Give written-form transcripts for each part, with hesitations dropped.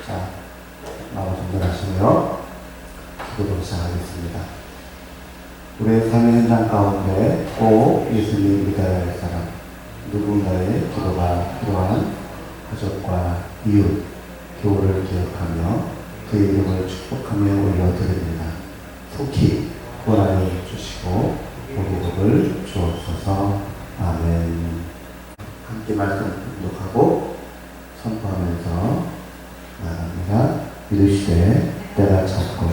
자, 마음 정돈하시고요. 기도로 시작하겠습니다. 우리의 삶의 현장 가운데 꼭 예수님 믿어야 할 사람, 누군가의 기도가 필요한 가족과 이웃, 교우를 기억하며 그 이름을 축복하며 올려드립니다. 속히 구원하여 주시고 복을 주옵소서. 아멘. 함께 말씀 공독하고 선포하면서 나갑니다. 이르시되 때가 찼고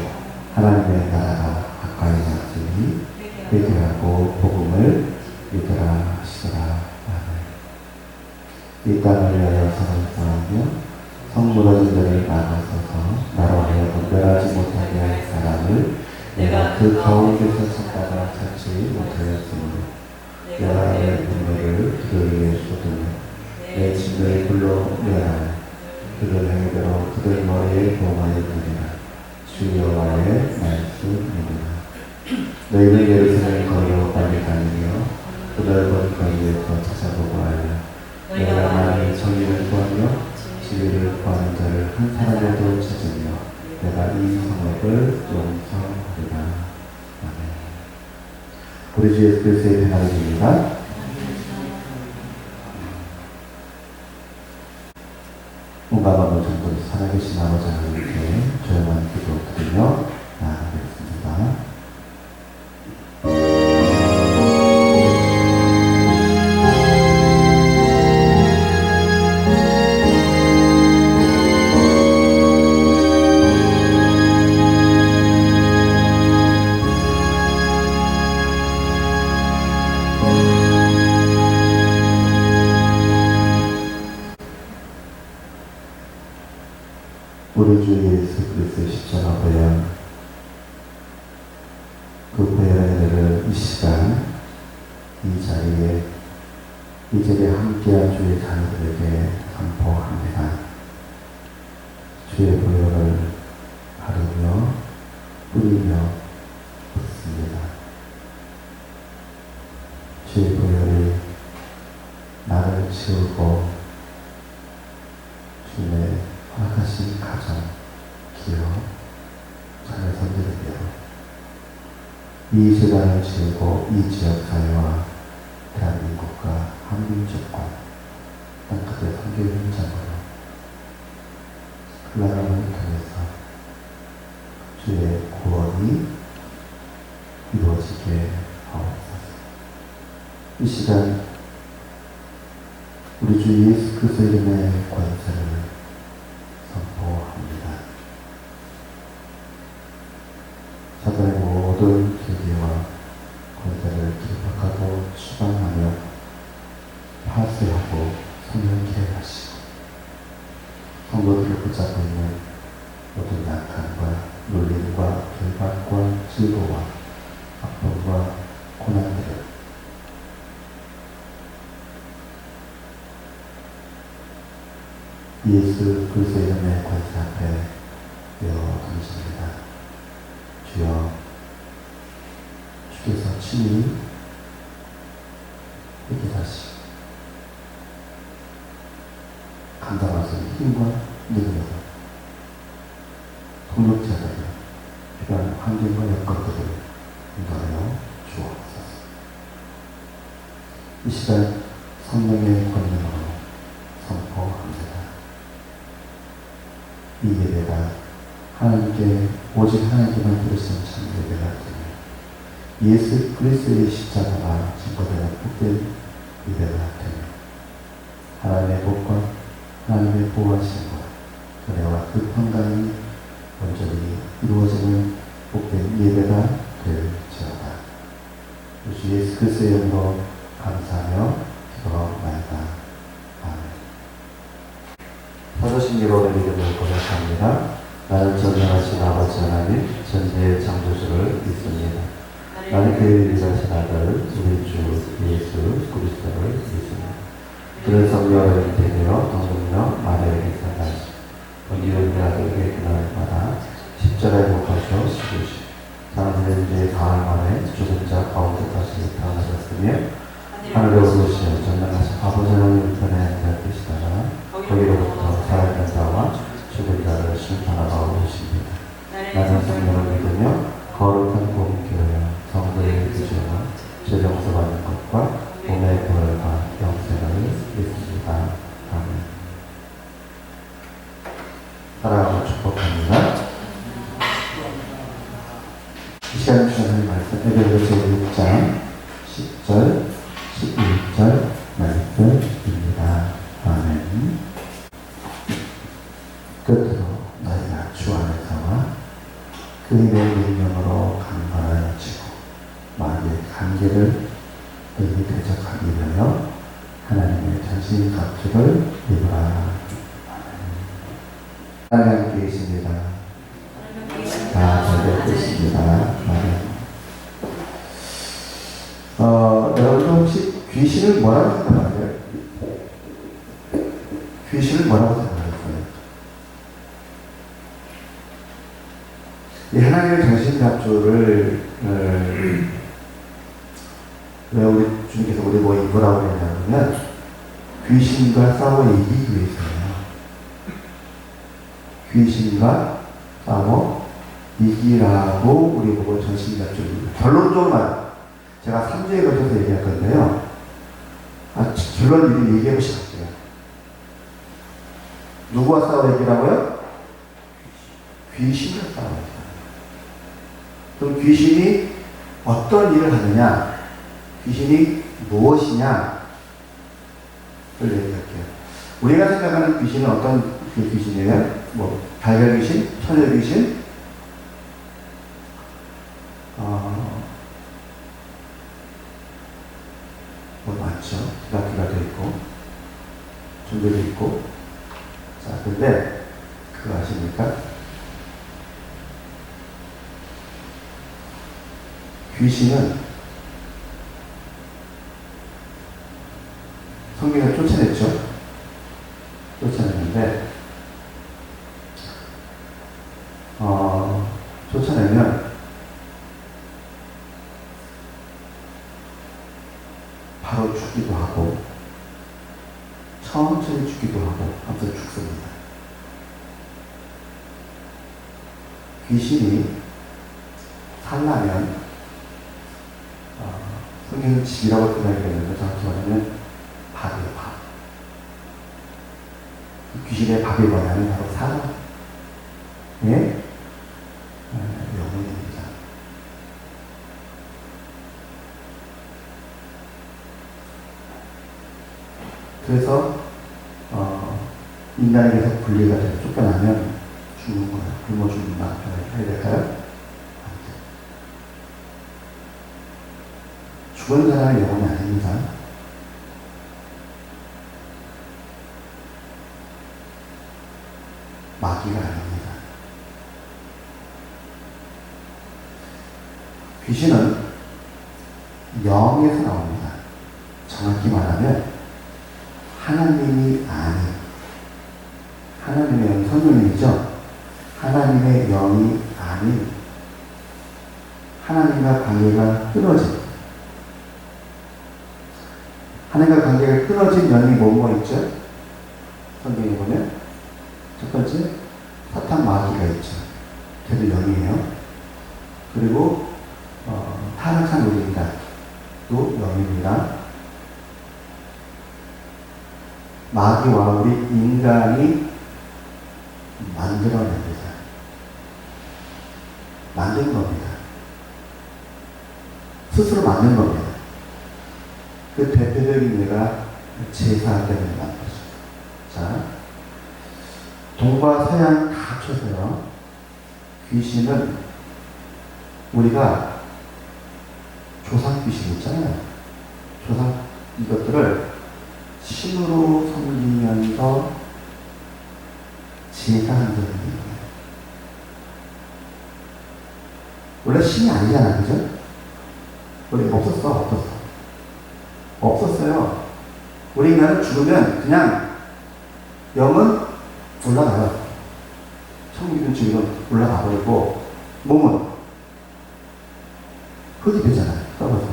하나님의 나라가 가까이 왔으니 회개하고 복음을 믿으라 하시더라. 아멘. 이 땅을 위하여 서로 구하며 성 무너진 자를 막아서서 나로 하여금 멸하지 못하게 할 사람을 내가 그 가운데서 찾다가 찾지 못하였으므로 내가 내 분노를 그들 위에 쏟으며 내 진노의 불로 멸하여 그들 행위대로 그들 머리에 보호하여 드리라. 주 여호와의 말씀입니다. 너희는 예루살렘 거리로 빨리 다니며 그 넓은 거리에서 찾아보고 하여 내가 만일 정의를 구하며 지위를 구하는 자를 한 사람에도 찾으며 내가 이 성읍을 용서하리라. 아멘. 우리 주 예수 그리스도의 평안을 빕니다. 온갖 마음을 전부 살아계신 아버지 하나님께 조용한 기도 드리며 나아가겠습니다. 우리 주 예수 그리스도의 십자가 보혈, 그 보혈의 은혜를 이 시간 이 자리에 이 자리에 함께한 주의 자녀들에게 선포합니다. 주의 보혈을 바르며 뿌리며 붓습니다. 주의 보혈이 나를 채우고 주의 허락하신 가정, 기업, 자녀 선들에게로 이 재단을 지우고 이 지역사회와 대한민국과 한민족과 땅끝의 선교 현장으로 그 나라를 통해서 주의 구원이 이루어지게 하옵소서. 이 시간 우리 주 예수 그리스도 이름의 권세를 선포합니다. 사단의 모든 계기와 권세를 기박하고 추방하며 파쇄하고 소멸케 하시고 성도들을 붙잡고 있는 모든 약함과 놀림과 결박과 질고와 압박과 고난들을 예수 그리스도의 이름의 권세 앞에 내어 던집니다. 주여, 주께서 친히 해결하시고 감당할 수 있는 힘과 능력을 동력자들을 필요한 환경과 여건들을 인도하여 주옵소서. 이 시간 성령의 권능으로 선포합니다. 이 예배가 하나님께 오직 하나님께만 드리시는 참 예배가 되며 예수 그리스도의 십자가가 증거되는 복된 예배가 되며 하나님의 복과 하나님의 보호하심과 은혜와 그 평강이 온전히 이루어지는 복된 예배가 될지어다. 주 예수 그리스도의 이름으로 감사하며 기도하옵나이다. 사도신기록의 믿음을 고백합니다. 나는 전능하신 아버지 하나님 전지의 창조주를 믿습니다. 나는 그의 유일하신 아들 우리 주 예수 그리스도를 믿습니다. 그는 성령을 되며 동정녀 마리아에게서 나시고 본디오 빌라도에게 고난을 받아 십자가에 못 박혀 죽으시고 사람들의 죄의 가을 만에 죽은 자 가운데 다시 태어나셨으며 하늘에 오르시어 전능하신 아버지 하나님 편에 앉아 계시다가 거기로부터 살아있는 자와 죽은 자를 성령을 믿으며 거룩한 공교회 성도의 교제와 죄정서 받는 것과 몸의 부활과 영생을 믿습니다. 아멘. 사랑하고 축복합니다. 이 시간 주시는 말씀 에베소서 제6장 10절 11절 말씀입니다. 아멘. 끝으로 너희가 주 안에서와 그의 능력으로 강건하여지고 마귀의 관계를 너희 대적하기 위하여 하나님의 전신 갑주를 입으라. 하나님 함께 계십니다. 잘 되고 있습니다. 여러분 혹시 귀신을 뭐라고 생각하세요? 귀신을 뭐라고 생각하세요? 이 하나님의 전신갑주를 왜 우리 주님께서 우리 뭐 입으라고 했냐면 귀신과 싸워 이기기 위해서예요. 귀신과 싸워 이기라고 우리 보고 전신갑주를 결론적으로 제가 3주에 걸쳐서 얘기할 건데요. 결론 미리 얘기해 보시겠어요. 누구와 싸워 이기라고요? 귀신과 싸워 이기라. 그럼 귀신이 어떤 일을 하느냐, 귀신이 무엇이냐, 를 얘기할게요. 우리가 생각하는 귀신은 어떤 귀신이에요? 뭐, 달걀 귀신? 처녀 귀신? 뭐, 많죠. 기라기라도 있고, 좀비도 있고. 자, 근데, 그거 아십니까? 귀신은 성경에 쫓아냈죠. 쫓아냈는데 쫓아내면 바로 죽기도 하고 천천히 죽기도 하고 아무튼 죽습니다. 귀신이 살려면 성경은 집이라고 표현하겠는데 정확히 말하면 밥이에요. 밥. 귀신의 밥이 뭐냐면 바로 사람. 예? 영혼입니다. 그래서 인간에게서 분리가 돼서 쫓겨나면 죽는 거예요. 굶어 죽는다. 해야 될까요? 죽은 사람의 영혼이 아닙니다. 마귀가 아닙니다. 귀신은 영에서 나옵니다. 정확히 말하면 하나님이 아닌, 하나님의 영이 성령님이죠. 하나님의 영이 아닌 하나님과 관계가 끊어진, 하나님과 관계가 끊어진 영이 뭐뭐 있죠? 성경에 보면 첫 번째 사탄 마귀가 있죠. 걔도 영이에요. 그리고 타락한 우리 인간도 영입니다. 마귀와 우리 인간이 만들어냅니다. 만든 겁니다. 스스로 만든 겁니다. 그 대표적인 예가 제사 때문에 난 거죠. 자, 동과 서양 다 합쳐서요. 귀신은 우리가 조상 귀신 있잖아요. 조상 이것들을 신으로 섬기면서 제사하는 거예요. 원래 신이 아니잖아, 그죠? 원래 없었어요. 우리 인간은 죽으면 그냥 영은 올라가요. 천국이든 지옥은 올라가 버리고 몸은 흙이 되잖아요. 떠나서.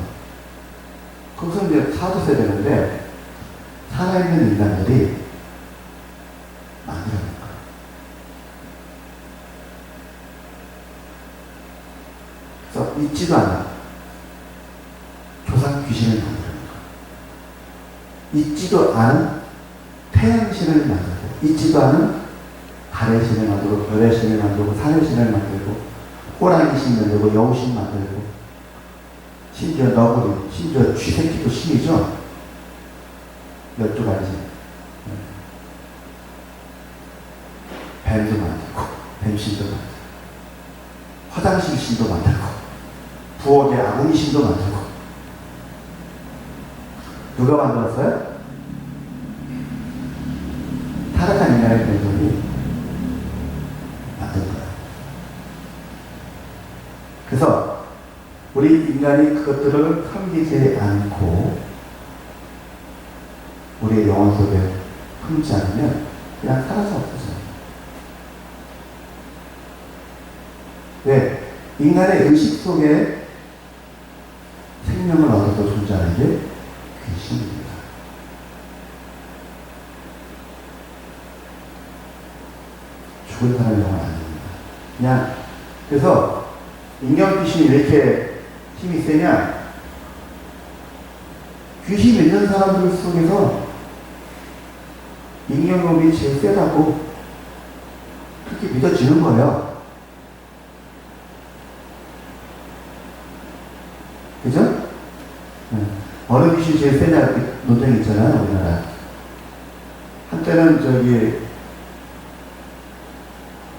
거기서 이제 사줬어야 되는데 살아있는 인간들이 만들어낸 거예요. 그래서 잊지도 않아. 조상 귀신을 만드는 거. 잊지도 않은 태양신을 만들고, 잊지도 않은 달의 신을 만들고, 별의 신을 만들고, 산의 신을 만들고, 호랑이 신 만들고, 여우신 만들고, 심지어 너구리, 심지어 쥐새끼도 신이죠. 12가지. 뱀도 만들고, 뱀신도 만들고, 화장실 신도 만들고, 부엌에 아궁이 신도 만들고. 누가 만들었어요? 타락한 인간의 뱀들이 만든 거예요. 그래서 우리 인간이 그것들을 섬기지 않고 우리의 영혼 속에 품지 않으면 그냥 살아서 없어져요. 왜? 인간의 의식 속에 생명을 얻어서 존재하는 게 귀신입니다. 죽은 사람의 영혼 아닙니다. 그냥, 그래서 인간 귀신이 왜 이렇게 힘이 세냐? 귀신 믿는 사람들 속에서 인간놈이 제일 세다고 그렇게 믿어지는 거예요. 그죠? 네. 어느 귀신이 제일 세냐 논쟁이 있잖아요, 우리나라. 한때는 저기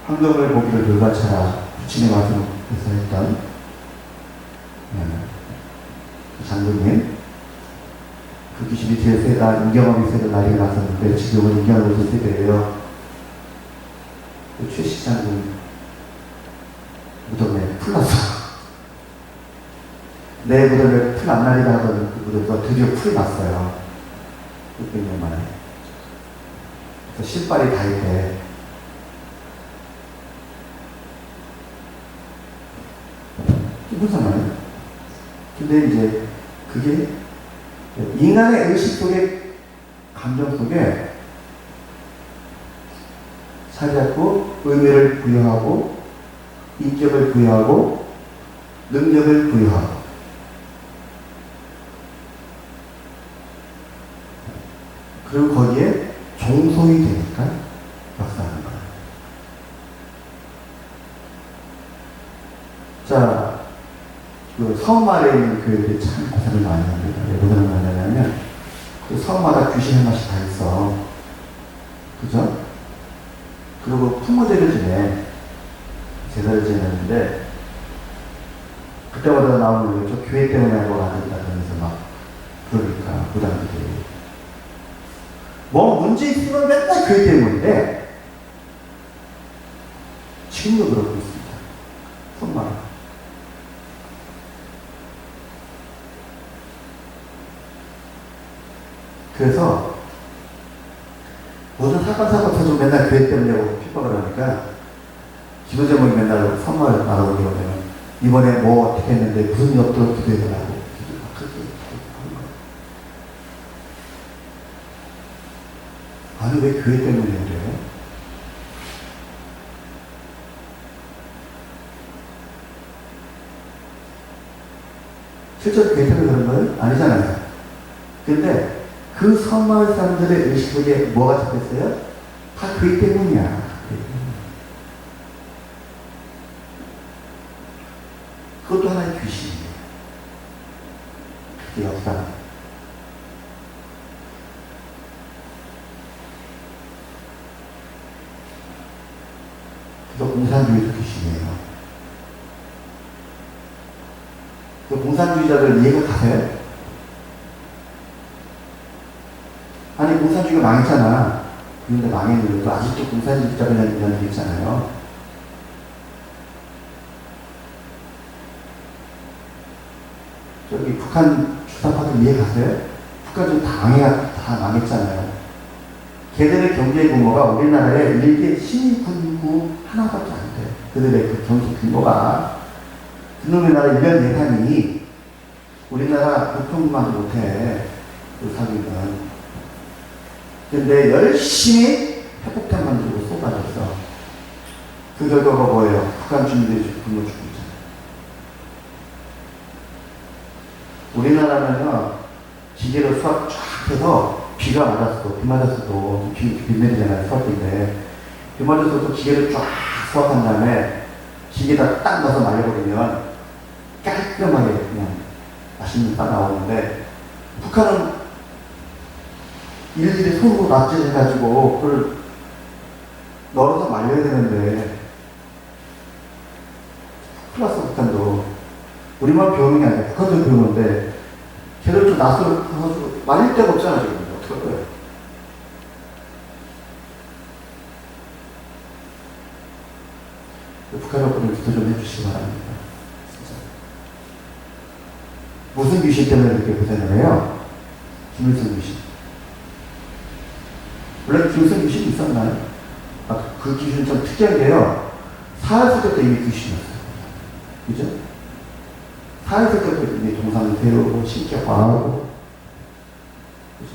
황금을 보기를 늘바쳐라 부친의 말씀에서 했던 그 장군님, 그 귀신이 제일 세다, 인경험이 세다 난리가 났었는데 지금은 인경험이 제일 세대예요. 그 최씨 장군 무덤에 풀 났어. 내 무덤에 풀 안 날리다 하던 그 무덤에서 드디어 풀이 났어요. 600년 만에. 그래서 신발이 다 있대. 기분상하네. 근데 이제 그게 인간의 의식 속에, 감정 속에 자리 잡고 의미를 부여하고 인격을 부여하고 능력을 부여하고, 그리고 거기에 종속이 되니까 역사하는 거예요. 자, 그 섬 아래에 있는 교회들이 참 고생을 많이 합니다. 왜 고생을 많이 하냐면, 그 섬마다 귀신의 맛이 다 있어. 그죠? 그리고 풍어제를 지내. 제사를 지내는데, 그때마다 나오는 거죠. 교회 때문에 하고 안 된다 그러면서 막, 그러니까, 부담들이. 뭐 문제 있으면 맨날 교회 때문인데, 지금도 그러고 있습니다. 손만. 그래서 모든 사건 터지면 맨날 교회 때문에 핍박을 하니까 기도 제목이 맨날 선물 말하고 그러면 이번에 뭐 어떻게 했는데 무슨 일 없도록 기도해달라고 그렇게 하는 거예요. 아니 왜 교회 때문에 그래요? 실제로 교회 때문에 그런 거예요? 아니잖아요. 근데 그 섬마을 사람들의 의식 속에 뭐가 잡혔어요? 다 교회 때문이야. 그것도 하나의 귀신이에요. 그게 역사. 그래서 공산주의도 귀신이에요. 그 공산주의자들 이해가 가세요? 아니, 공산주의가 망했잖아. 그런데 망했는데도 아직도 공산주의자가 연합이 있잖아요. 저기 북한 주사파들 이해 가세요? 북한 좀 다 망했잖아요. 걔들의 경제 규모가 우리나라의 일개 신군구 하나밖에 안 돼. 그들의 그 경제 규모가. 그놈의 나라 1년 예산이 우리나라 보통만 못해. 그 사기는. 근데 열심히 핵폭탄 만들고 쏟아졌어. 그 결과가 뭐예요? 북한 주민들이 굶어 죽고 있잖아요. 우리나라는요, 기계로 수학 쫙 해서 비가 맞았어도, 비 맞았어도, 비 내리잖아요, 수학인데. 비 맞았어도 기계를 쫙 수학한 다음에 기계에다 딱 넣어서 말려버리면 깔끔하게 그냥 맛있는 쌀 나오는데, 북한은 일일이 손으로 납치해가지고 그걸 널어서 말려야 되는데, 플러스 북한도 우리만 배우는 게 아니라 북한도 배우는데, 걔들 좀 낯설어 말릴 데가 없잖아 지금. 어떡할 거예요? 북한 여러분들 기도 좀 해주시기 바랍니다. 진짜. 무슨 귀신 때문에 이렇게 고생을 김일성 귀신. 원래 김일성 귀신이 있었나요? 그 귀신은 좀 특이한 게요. 사회수교 때 이미 귀신이었어요. 그죠? 사회적 때문에 동상을 배우고 신격화하고, 그죠?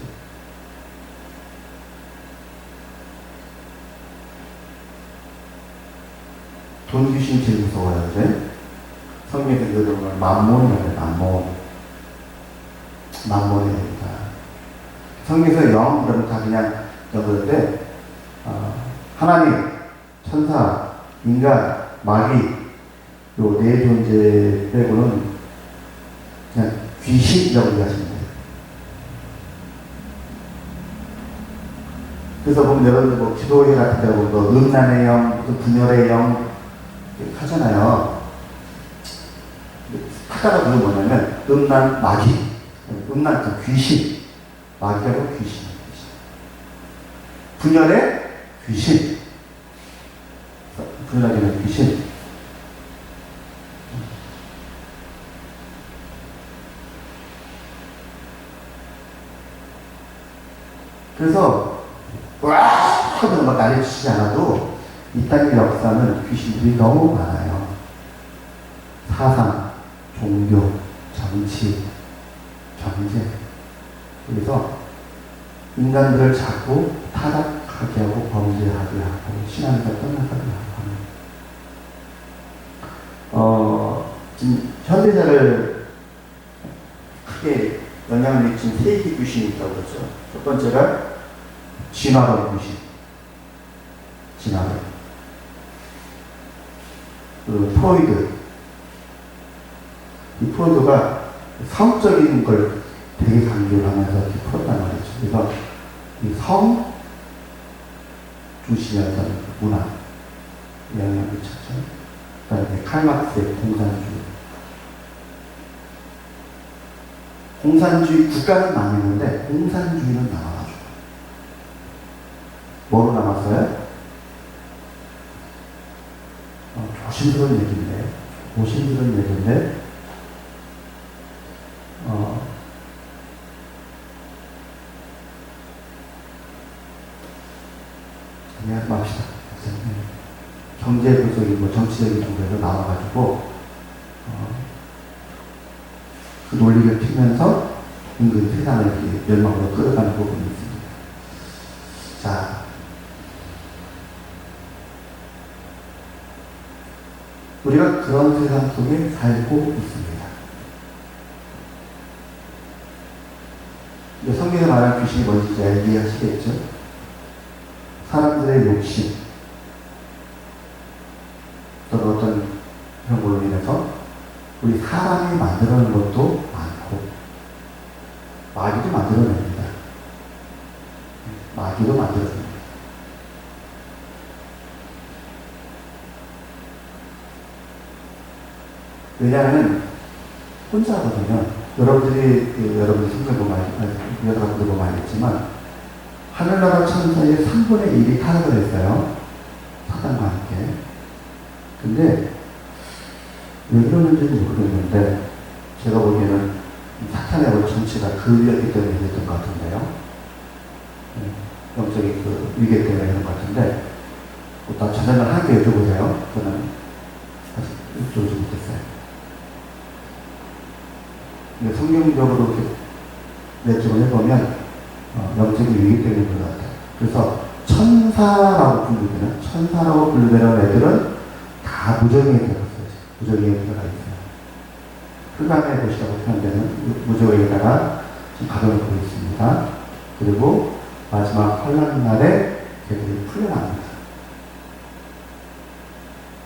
돈 귀신 제일 무서워요, 그죠? 성경에서 이런 걸 만몬이라고 해요, 만몬입니다. 성경에서 영, 그러면 다 그냥 여러분인데, 하나님, 천사, 인간, 마귀, 요 네 존재 빼고는 그냥 귀신이라고 얘기하시면 돼요. 그래서 보면 여러분들 뭐 기도회 같은 데 보면 뭐 음란의 영, 무슨 분열의 영 하잖아요. 하다가 그게 뭐냐면 음란, 마귀, 음란 그 귀신, 마귀하고 귀신, 분열의 귀신, 분열하기는 귀신. 그래서 와 하고 막 난리치지 않아도 이 땅의 역사는 귀신들이 너무 많아요. 사상, 종교, 정치, 경제. 그래서 인간들을 자꾸 타락하게 하고 범죄하게 하고 신앙에서 떠나가게 하고. 지금 현대사를 크게 영향을 미친 세 개의 귀신이 있다고 그랬죠. 첫 번째가 진화론 귀신. 진화론. 그 프로이드. 이 프로이드가 성적인 걸 되게 강조를 하면서 이렇게 풀었단 말이죠. 그래서 이 성 중심의 어떤 문화 영향을 미쳤죠. 그 다음에 칼막스의 공산주의. 공산주의 국가는 망했는데 공산주의는 남아가지고. 뭐로 남았어요? 조심스러운 얘기인데, 그냥 맙시다. 경제적인, 뭐 정치적인 정도로 나와가지고, 그 논리를 피면서 은근 세상을 이렇게 멸망으로 끌어가는 부분이 있습니다. 자, 우리가 그런 세상 속에 살고 있습니다. 성경에 말하는 귀신이 뭔지 잘 이해하시겠죠? 사람들의 욕심, 또는 어떤 그런 걸로 인해서 우리 사람이 만들어낸 것도 많고, 마귀도 만들어냅니다. 마귀도 만들어냅니다. 왜냐하면 혼자 하거든요. 여러분들이 여러분들 성경 보면 여러분들 보면 알겠지만 하늘나라 천사의 3분의 1이 타락을 했어요. 사단과 함께. 근데 왜 그러는지는 모르겠는데 제가 보기에는 사탄의 정치가 그 위기 때문에 됐던 것 같은데요. 영적인 그 위기 때문에 그런 것 같은데 일단 자전을 하게 여쭤보세요. 저는 아직 여쭤보지 못했어요. 근데 성경적으로 이렇게 내적으로 해보면 영적인 위기 때문에 그런 것 같아요. 그래서 천사라고 분류되는 애들은 다 무정의에 들어갔어요. 무정의에 들어가 있어요. 흑암의 도시라고 표현되는 무저에다가 지금 가둬놓고 있습니다. 그리고 마지막 환란 날에 걔들이 풀려납니다.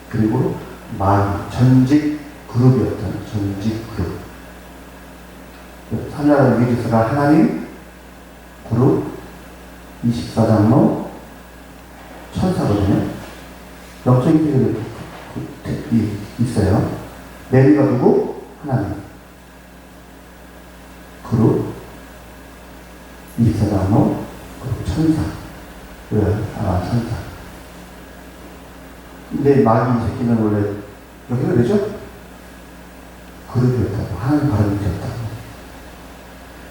그리고 마귀, 전직 그룹이었던 전직 그룹. 산자의 위기스가 하나님 그룹 24장로 천사거든요. 영적인 세계도 있어요. 내리가 누구? 하나님 그룹 24장로 그룹 천사. 천사. 근데 마귀 새끼는 원래 여기가 왜죠? 그룹이었다고. 하나님 바람이 되었다고.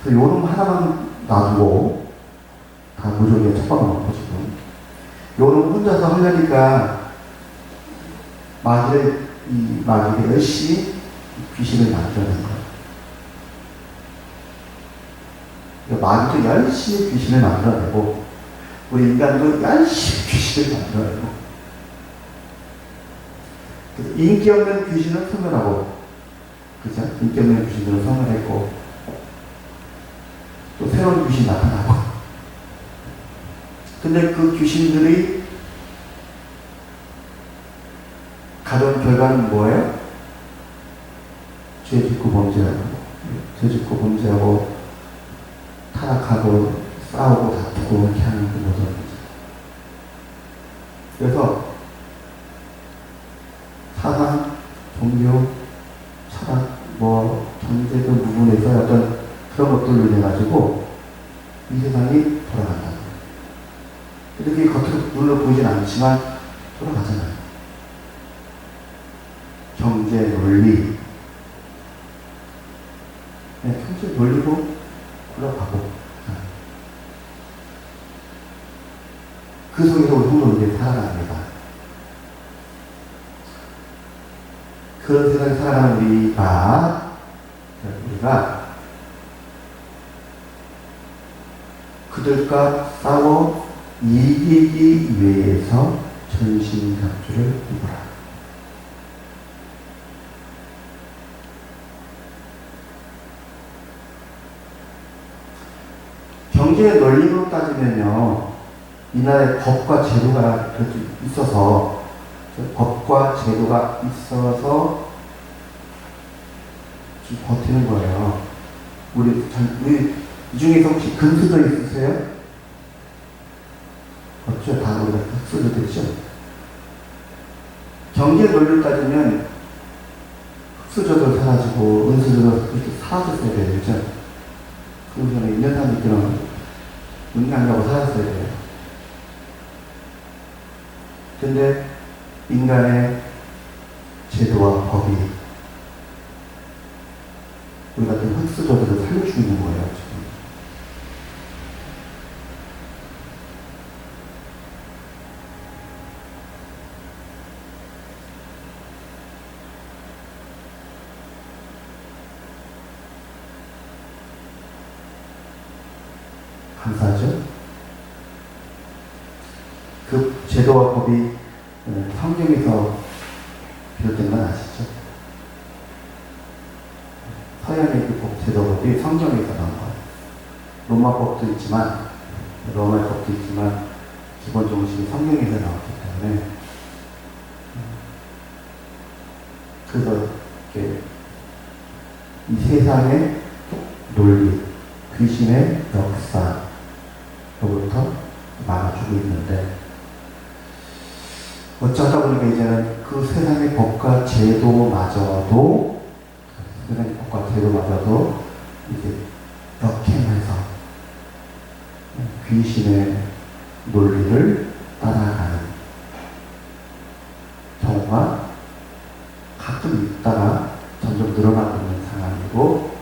그래서 요놈 하나만 놔두고 다 무조건 척박아놓고 지금 요놈 혼자서 하려니까 마귀가 열심히 귀신을 만들어낸 거예요. 그러니까 마귀도 열심히 귀신을 만들어내고 우리 인간도 열심히 귀신을 만들어내고 인기 없는 귀신은 소멸하고, 그죠? 인기 없는 귀신들은 소멸했고, 또 새로운 귀신이 나타나고. 근데 그 귀신들이 가져온 결과는 뭐예요? 죄 짓고 범죄하고, 타락하고, 싸우고, 다투고, 이렇게 하는 그 모든 거죠. 그래서 사상, 종교, 철학, 경제 등 부분에서 어떤 그런 것들을 인해 가지고 이 세상이 돌아간다. 이렇게 겉으로 눈으로 보이진 않지만 돌아가잖아요. 경제 논리, 경제 논리고 굴러가고, 그 속에서 우리 성도들이 살아갑니다. 그런 세상에 살아가는 우리가 그들과 싸워 이기기 위해서 전신갑주를 입어라. 경제의 논리로 따지면요, 이 나라에 법과 제도가 있어서 지금 버티는 거예요. 우리 이 중에서 혹시 금수저 있으세요? 없죠? 다 우리가 흑수저 됐죠? 경제 논리로 따지면 흑수저도 사라지고 은수저도 그렇게 사라졌어야 돼요. 그죠? 그러면 있는 사람들은 은강하고 살았어야 돼요. 근데 인간의 제도와 법이 우리 같은 흑수저들을 살려주고 있는 거예요, 지금. 감사하죠? 그 제도와 법이 성경에서 비롯된 건 아시죠? 서양의 그 제도법이 성경에서 나온 거예요. 로마의 법도 있지만 기본 정신이 성경에서 나왔기 때문에 그래서 이렇게 이 세상의 논리, 귀신의 역사로부터 막아주고 있는데 어쩌다 보니까 이제는 그 세상의 법과 제도마저도 이제 역행해서 귀신의 논리를 따라가는 경우가 가끔 있다가 점점 늘어나고 있는 상황이고,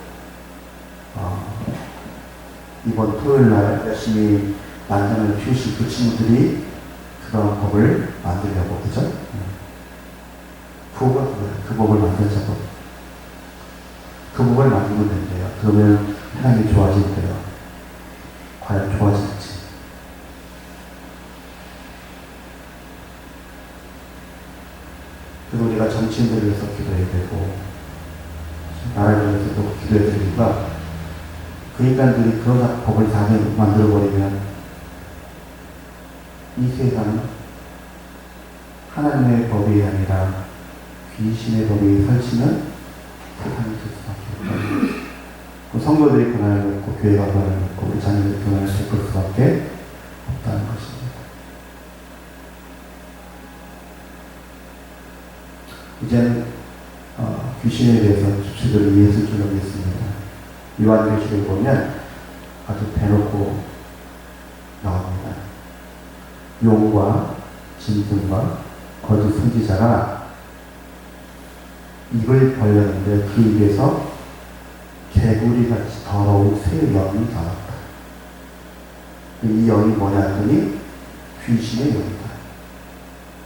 이번 토요일 날 열심히 만드는 휴식 그 친구들이 그런 법을 만들려고, 그죠? 그 법을 만들자고. 그 법을 만들면 된대요. 그러면 하나님이 좋아진대요. 과연 좋아질지. 그리고 우리가 정치인들을 위해서 기도해야 되고, 나라에서 또 기도해드리니까 그 인간들이 그런 법을 다 만들어버리면 이 세상은 하나님의 법이 아니라 귀신의 법이 설치는 세상이 될 수밖에 없다. 그 성도들이 고난을 겪고 교회가 고난을 겪고 우리 자녀들이 고난을 겪을 수밖에 없다는 것입니다. 이제는 귀신에 대해서 주체들을 이해해서 좀 하겠습니다. 요한계시를 보면 아주 대놓고 나옵니다. 용과 짐승과 거짓 선지자가 입을 벌렸는데 그 입에서 개구리같이 더러운 새 영이 나왔다. 이 영이 뭐냐 했더니 귀신의 영이다.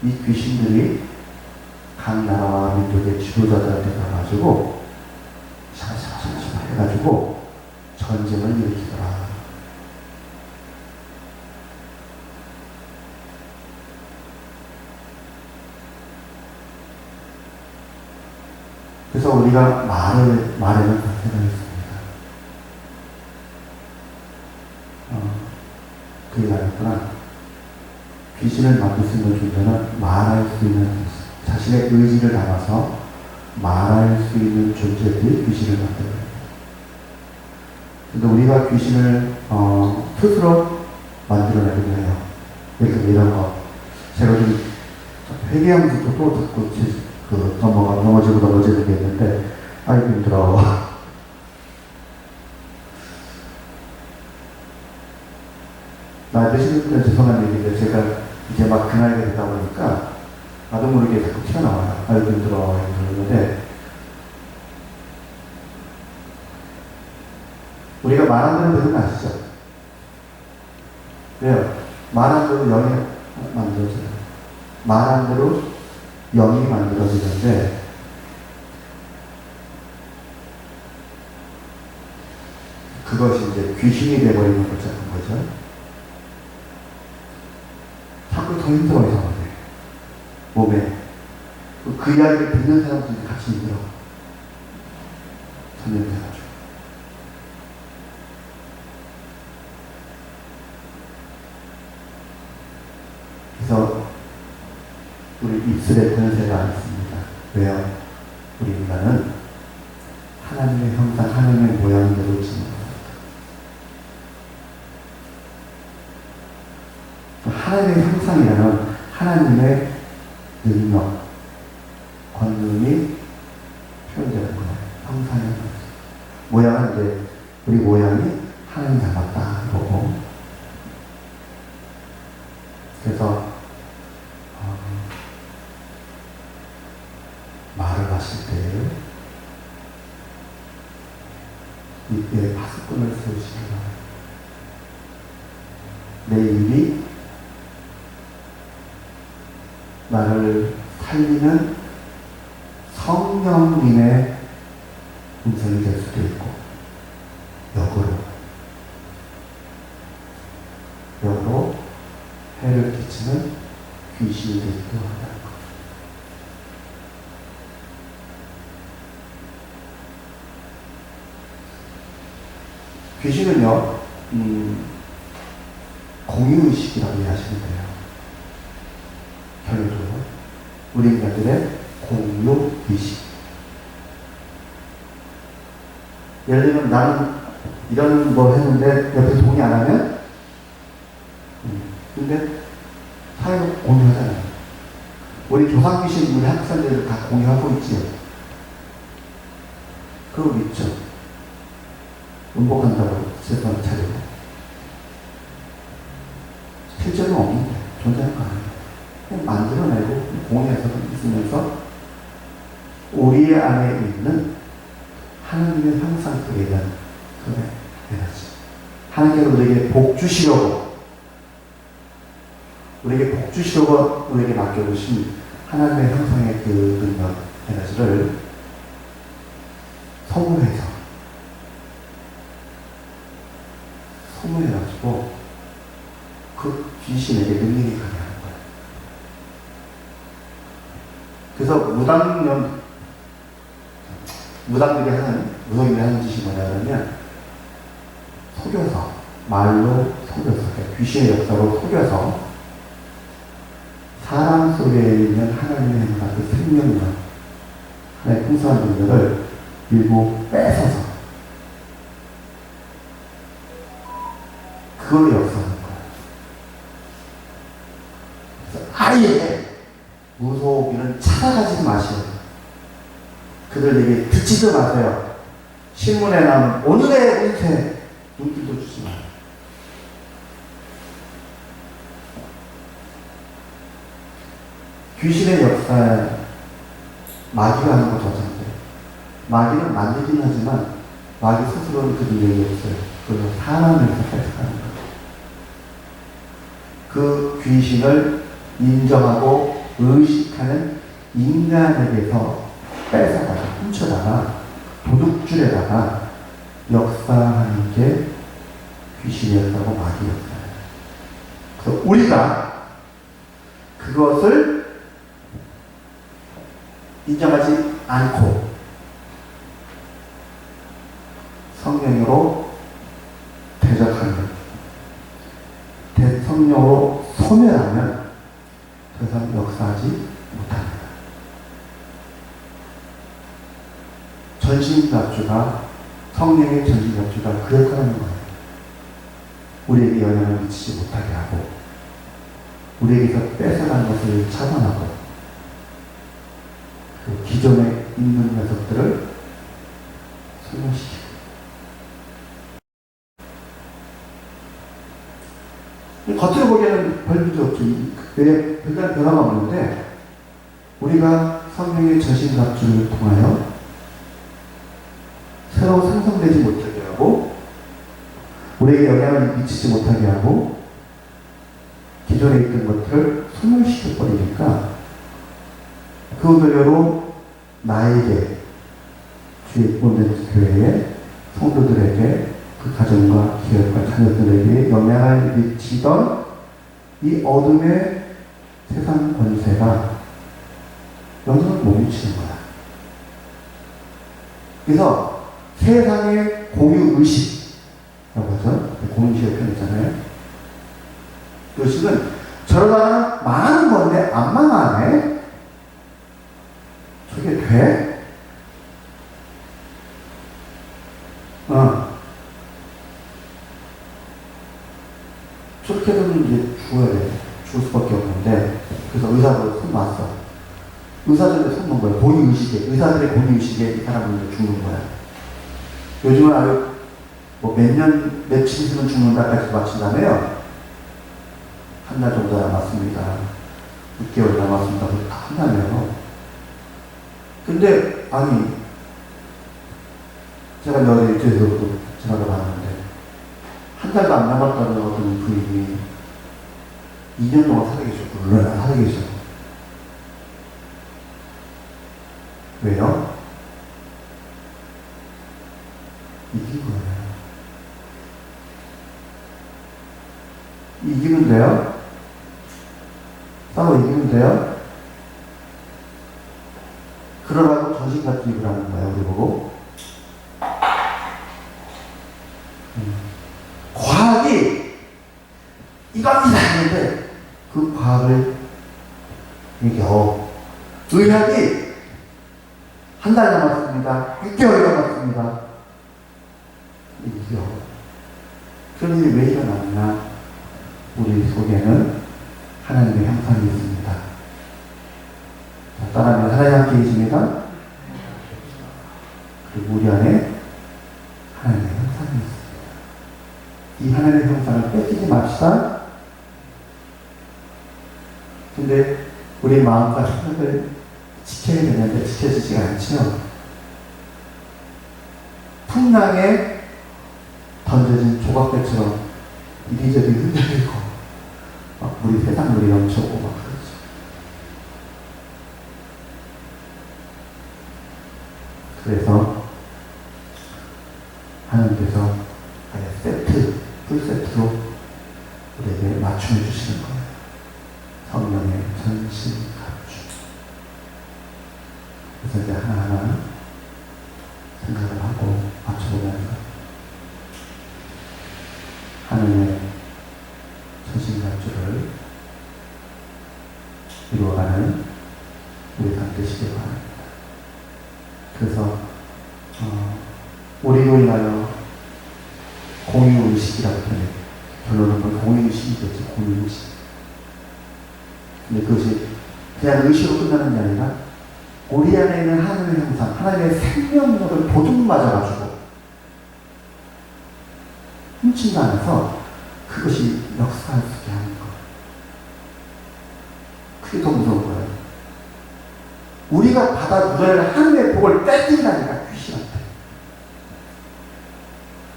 이 귀신들이 각 나라와 민족의 지도자들한테 가가지고 샤샤샤샤 해가지고 전쟁을 일으키더라. 그래서 우리가 말에는 선택을 했습니다. 그게 아니구나. 귀신을 만들 수 있는 존재는 말할 수 있는 자신의 의지를 담아서 말할 수 있는 존재들이 귀신을 만듭니다. 근데 우리가 귀신을 스스로 만들어내기도 해요. 예를 들어 이런 거. 제가 좀 회개하면서 또 자꾸 넘어지는 게 있는데, 아이고 힘들어. 나한테 시키는 죄송한 얘기인데, 제가 이제 막 그 나이가 되다 보니까, 나도 모르게 자꾸 튀어나와요. 아이고 힘들어. 이러는데, 우리가 말한 대로 되는 거 아시죠? 왜요? 말한 대로 영이 만들어져요. 말한 대로 영이 만들어지는데, 그것이 이제 귀신이 되어버리는 거죠. 자꾸 더 힘들어, 이상하게. 몸에. 그 이야기를 듣는 사람들이 같이 힘들어. 전염돼가지고. 그래서 우리 입술에 권세가 안 있습니다. 왜요? 우리 인간은 하나님의 형상, 하나님의 모양대로 지은 겁니다. 하나님의 형상이라는 하나님의 능력, 권능이 표현되는 거예요. 형상의 모양은 이제 우리 모양이 하나님 닮았다 이거고. 그래서 말을 하실 때 입에 파수꾼을 세우시라. 내 입이 나를 살리는 성령님의 음성이 될 수도 있고, 역으로 해를 끼치는 귀신이 되기도 한다는 것. 귀신은요, 공유의식이라고 이해하시면 돼요. 결론적으로 우리 인간들의 공유의식. 예를 들면 나는 이런 거 했는데 옆에 동의 안 하면 근데 사회가 공유하잖아요. 우리 조상 귀신 우리 학생들 다 공유하고 있지요. 그거 믿죠. 음복한다고 세상을 차리고 실제는 없는데 존재하는 거 아니에요. 그냥 만들어내고 공유해서 있으면서 우리 안에 있는 하나님의 형상 속에 대한 그의 에너지. 하나님께서 우리에게 복 주시려고 우리에게 맡겨주신 하나님의 형상의 그 능력, 에너지를 소문해가지고 그 귀신에게 능력이 가능한 거예요. 그래서 무당론 무당들이 하는 짓이 뭐냐 그러면 속여서, 말로 속여서, 귀신의 역사로 속여서 사람 속에 있는 하나님의 행사, 그 생명력, 하나님의 풍성한 능력을 일부 뺏어서 그걸로 역사하는 거예요. 그래서 아예 무속인은 찾아가지 마시오. 그들에게 듣지도 마세요. 신문에 나오는 오늘의 운세 눈길도 주지 마요. 귀신의 역사에 마귀가 하는 거 저장돼. 마귀는 만들긴 하지만 마귀 스스로는 그 능력이 없어요. 그래서 사람에서 해석하는 거예요. 그 귀신을 인정하고 의식하는 인간에게서 뺏어다가 훔쳐다가 도둑줄에다가 역사하는 게 귀신의 역사고 마귀 역사예요. 그래서 우리가 그것을 인정하지 않고 성령으로 대적하면, 성령으로 소멸하면 더 이상 역사하지 못합니다. 전신갑주가, 성령의 전신갑주가 그 역할을 하는 거예요. 우리에게 영향을 미치지 못하게 하고, 우리에게서 뺏어간 것을 차단하고, 그 기존에 있는 녀석들을 소멸시키고. 겉으로 보기에는 별 문제 없죠. 별다른 변화가 없는데, 우리가 성령의 전신갑주를 통하여 새로 생성되지 못하게 하고, 우리에게 영향을 미치지 못하게 하고, 기존에 있던 것들을 소멸시켜버리니까, 그 은혜로 나에게, 주의 본된 교회에, 성도들에게, 그 가정과 기업과 자녀들에게 영향을 미치던 이 어둠의 세상 권세가 영향을 못 미치는 거야. 그래서 세상의 공유의식이라고 하죠. 공유의식의 표현이잖아요. 의식은 저러다가 망하는 건데 안 망하네? 저게 돼? 저렇게 되면 이제 죽어야 돼. 죽을 수밖에 없는데, 그래서 의사들 손 놨어. 의사들이 손 놓은 거야. 본의의식에, 의사들의 본의의식에 이 사람은 죽는 거야. 요즘은 아주 뭐 몇 년, 며칠 있으면 죽는다까지 맞춘다며요. 한 달 정도 남았습니다. 6개월 남았습니다. 다 한다며요. 근데, 아니, 제가 여기 일주일에서도 지나가봤는데, 한 달도 안 남았다는 어떤 부인이 2년 동안 살아계셨고, 물론 살아계셔. 왜요? 이긴 거예요. 이기면 돼요? 싸워 이기면 돼요? 그러라고 전신갑주 입으라는 거예요, 우리 보고. 과학이 이겁니다 했는데 그 과학을 이겨. 의학이 한 달 남았습니다. 6개월 남았습니다. 이겨. 그런 일이 왜 일어났나? 우리 속에는 하나님의 형상이 있습니다. 따라하면 하나님 함께 계십니다. 그리고 우리 안에 하나님의 형상이 있습니다. 이 하나님의 형상을 뺏기지 맙시다. 근데 우리 마음과 생각을 지켜야 되는데 지켜지지가 않죠. 풍랑에 던져진 조각들처럼 이리저리 흔들리고 막 물이 세상 물이 넘쳐오고 막 그러죠. 그래서 하나님께서 아예 풀세트로 우리에게 맞춤해 주시는 거예요. 성령의 전신갑주. 그래서 이제 하나하나 이루어가는 우리가 되시길 바랍니다. 그래서 우리로 인하여 공유의식이라고 표현해요. 결론은 공유의식이겠죠. 공유의식. 근데 그것이 그냥 의식으로 끝나는 게 아니라 우리 안에 있는 하나님의 형상, 하나님의 생명력을 도둑맞아가지고 훔친다 안에서 그것이 역사할 수 있게 하는 것. 그게 더 무서운 거예요. 우리가 받아 누려야 하나님의 복을 뺏긴다니까 귀신한테.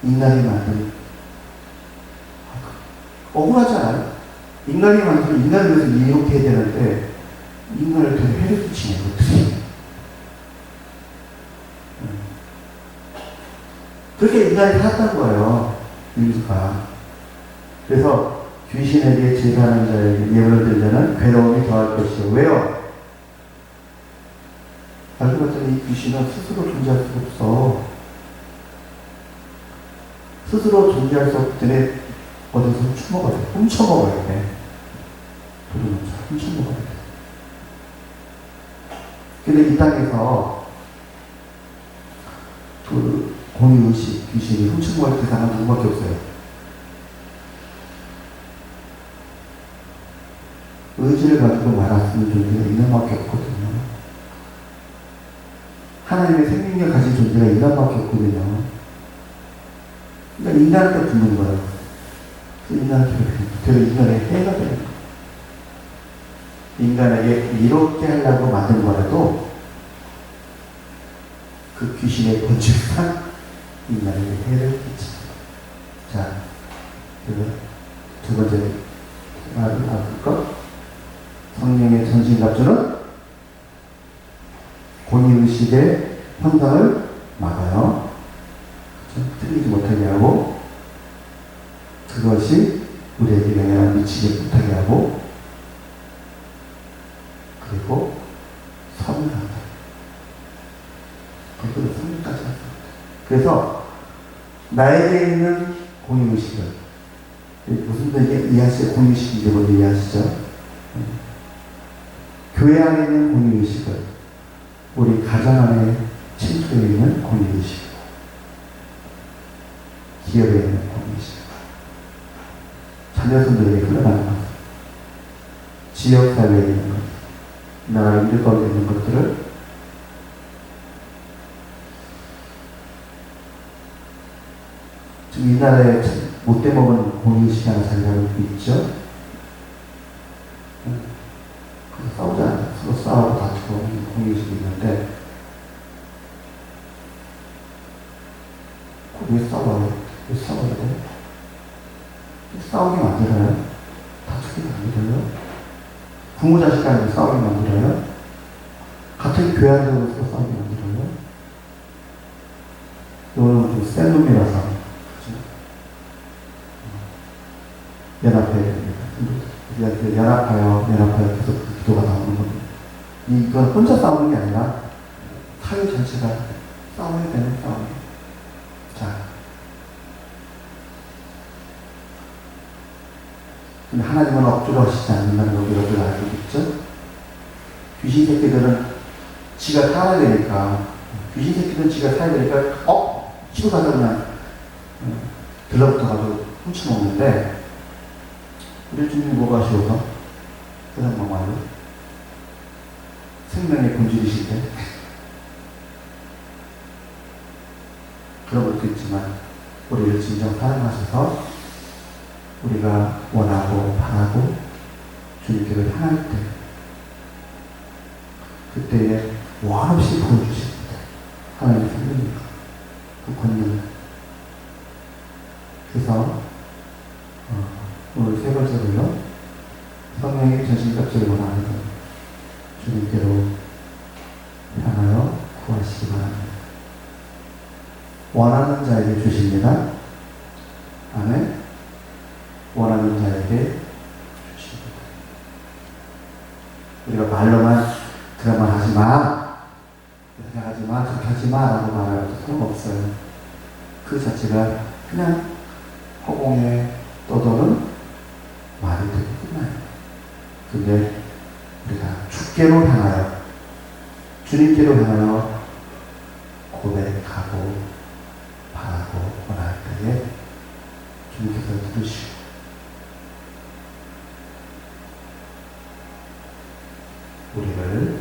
인간이 만든 억울하지 않아요? 인간이 만든 인간을 위해서 이렇게 해야 되는데 인간을 되게 해를 끼치는 것들이. 그렇게 인간이 살았던 거예요. 인류가. 그래서 귀신에게 제사하는 자에게 예물을 드린 자는 괴로움이 더할 것이요. 왜요? 알고 봤더니 이 귀신은 스스로 존재할 수가 없어. 스스로 존재할 수 없기 때문에 어디서 훔쳐먹어야 돼. 훔쳐먹어야 돼. 훔쳐먹어야 돼. 근데 이 땅에서 그 공유의식, 귀신이 훔쳐먹을 대상은 누구밖에 없어요. 의지를 가지고 말았으면 존재가 인간밖에 없거든요. 하나님의 생명력 가진 존재가 인간밖에 없거든요. 그러니까 인간한테 붙는 거예요. 인간한테 인간의 해가 되는 거예요. 인간에게 이롭게 하려고 만든 거라도 그 귀신의 본질상 인간에게 해를 끼칩니다. 자, 두 번째 말을 나눌까? 성령의 전신갑주는 공의의식의 형상을 막아요. 틀리지 못하게 하고 그것이 우리에게 영향을 미치지 못하게 하고 그리고 선을 한다. 그리고 선까지 한다. 그래서 나에게 있는 공의의식을 무슨 얘기 이해하시죠? 공의의식인지 먼저 이해하시죠? 교회 안에 있는 공의의식을 우리 가정 안에 침투해 있는 공의의식, 기업에 있는 공의의식, 자녀손들에게 흘러가는 것, 지역사회에 있는 것, 나라 인류 가운데 있는 것들을 지금 이 나라에 못돼 먹은 공의의식이 하나 자리 잡고 있죠. 그래서 싸우잖아요. 서로 싸우고 다투고 공의의식이 있는데 왜 싸워요? 왜 싸워야 돼? 싸우게 만들어요? 다투게 만들어요? 부모 자식 간에 싸우게 만들어요? 같은 교회 안에서 싸우게 만들어요? 이거는 좀 센 놈이라서 연합해야 됩니다. 우리한테 연합하여 계속 그 기도가 나오는 겁니다. 이건 혼자 싸우는 게 아니라 사회 전체가 싸워야 되는 싸움이에요. 자, 근데 하나님은 억지로 하시지 않는다는 걸 여러분 알고 있죠? 귀신 새끼들은 지가 살아야 되니까, 귀신 새끼들은 지가 살아야 되니까, 치고 가서 그냥 들러붙어가지고 훔쳐먹는데, 우리 주님이 뭐가 아쉬워서? 세상 막말로 생명의 본질이신데 그런 것도 있지만 우리를 진정 사랑하셔서 우리가 원하고 바라고 주님께로 향할 때 그때에 원없이 보여주십니다. 하나님의 생명력, 그 권능. 그래서 오늘 세 번째로요, 성령의 전신갑주를 원하는 주님께로 향하여 구하시기 바랍니다. 원하는 자에게 주십니다. 아멘. 원하는 자에게 주십니다. 우리가 말로만 그런 말 하지 마, 이렇게 하지 마, 그렇게 하지 마 라고 말할 필요가 없어요. 그 자체가 그냥 허공에 떠도는 말이 되고 끝나요. 근데 우리가 주께로 향하여, 주님께로 향하여 고백하고 바라고 원할 때에 주님께서 들으시고 우리를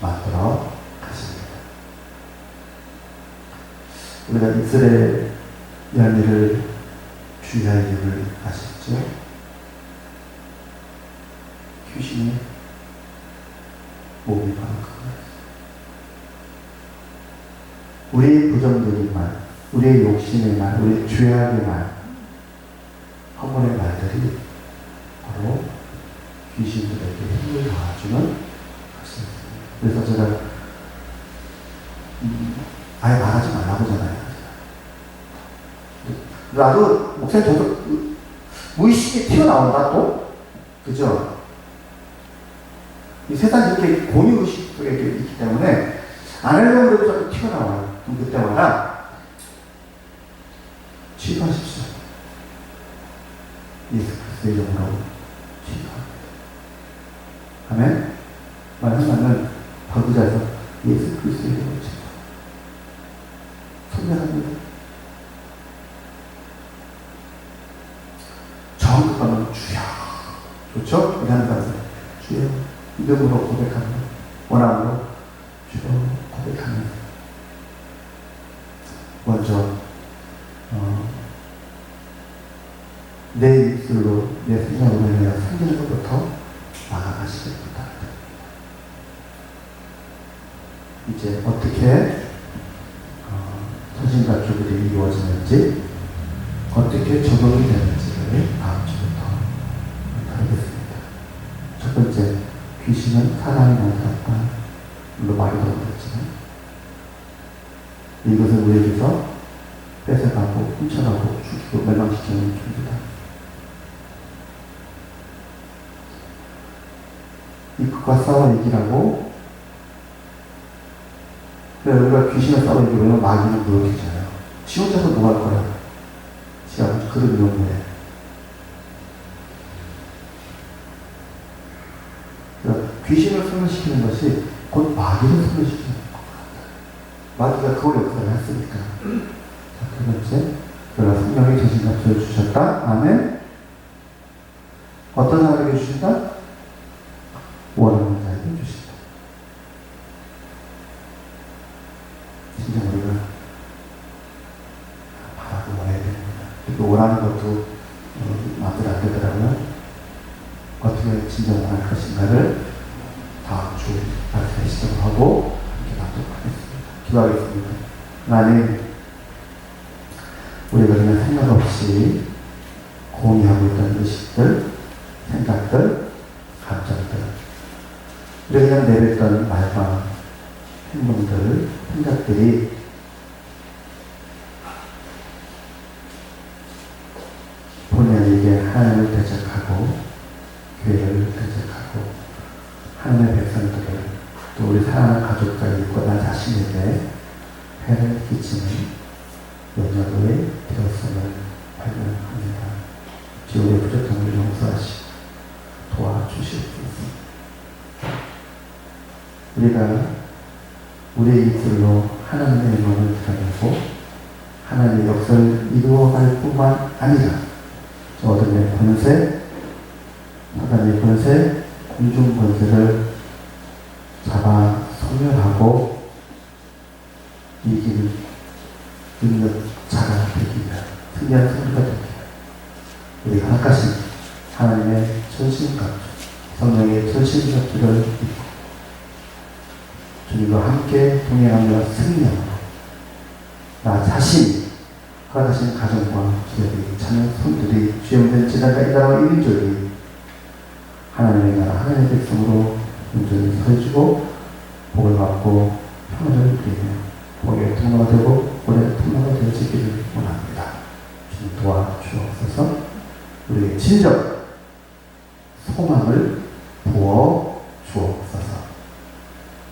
만들어 가십니다. 우리가 이스라엘 열매를 주의할 이유를 아시죠? 귀신의 몸이 바로 그거예요. 우리의 부정적인 말, 우리의 욕심의 말, 우리의 죄악의 말, 허물의 말들이 바로 귀신들에게 힘을 더해주는 것입니다. 그래서 제가 아예 말하지 말라고 하잖아요. 나도 목사님 저도 무의식에 튀어나온다 또? 그죠? 이 세상이 이렇게 공유의식 속에 있기 때문에 안 하려고 해도 자꾸 튀어나와요. 그럼 그때마다 취소하십시오. 예수 그리스도의 이름으로 취소합니다. 아멘? 말하면은 바구자에서 예수 그리스도의 이름으로 취소. 선명합니다. 정확하면 주여. 좋죠? 우리 하는 사람들 주여. 이름으로 고백하는 원함으로 주여 고백하는. 먼저 내 입술로 내 생각으로 내가 생기는 것부터 나아가시길 부탁드립니다. 이제 어떻게 서신가족들이 이루어지는지, 어떻게 적용이 되는지를 다음 주부터 다루겠습니다. 첫 번째, 귀신은 사람이 만들었다. 물론 말이 더 그렇지만 이것을 우리에게서 뺏어가고 훔쳐가고 죽이고 멸망시키는 존재다. 이것과 싸워 이기라고. 그래, 우리가 귀신을 싸워 이기면 마귀는 무력해져요. 지 혼자서 뭐 할 거야? 지가 그런 용무에. 귀신을 소멸시키는 것이 곧 마귀를 소멸시키는 것 같아요. 마귀가 그걸 역사를 했으니까. 자, 두 번째, 그가 성령의 자신감을 주셨다. 아멘. 어떤 사람에게 주신다? 원하는 자에게 주신다. 진짜 우리가 바라고 원해야 됩니다. 그리고 원하는 것도 마음대로 안 되더라고요. 어떻게 진짜 원할 것인가를 다음 주 발표에 시작하고 함께 나도록 하겠습니다. 기도하겠습니다. 하나님, 우리가 그냥 생각 없이 공유하고 있던 의식들, 생각들, 감정들, 우리가 그냥 내뱉던 말과 행동들, 생각들이 본의 아니게 하나님을 대적하고 교회를 대적하고 하나님의 백성들을, 또 우리 사랑하는 가족과 일과 나 자신에게 해를 끼치는 연약의 되었음을 발견합니다. 지옥의 부족함을 용서하시고 도와주시옵소서. 우리가 우리의 입술로 하나님의 영광을 드러내고 하나님의 역사를 이루어갈 뿐만 아니라 저 어둠의 권세, 사단의 권세, 공중 권세를 잡아 소멸하고 이기는 능력자가 되기 위한 승리한 승리가 되기 위한 우리가 하나씩 하나님의 전신갑주, 성령의 전신갑주를 입고 주님과 함께 동행하며 승리하며 나 자신, 그 자신 가정과 기업이 자녀 손들이 주영된 지나가 이 나라와 이민족이 하나님의 나라, 하나님의 백성으로 온전히 서해주고 복을 받고 평안을 누리며 복의 통로가 되고 올해 통로가 되어지기를 원합니다. 주님 도와주옵소서. 우리의 진정 소망을 부어 주옵소서.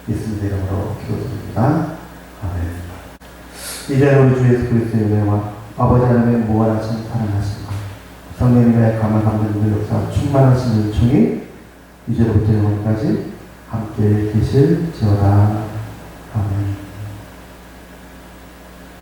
예수님의 이름으로 기도드립니다. 아멘. 이제 우리 주 예수 그리스도의 은혜와 아버지 하나님의 무한하신 사랑하심과 성령님의 감화 감동의 역사 충만하신 은총이 이제부터 영원까지 함께 계실지어다. 아멘.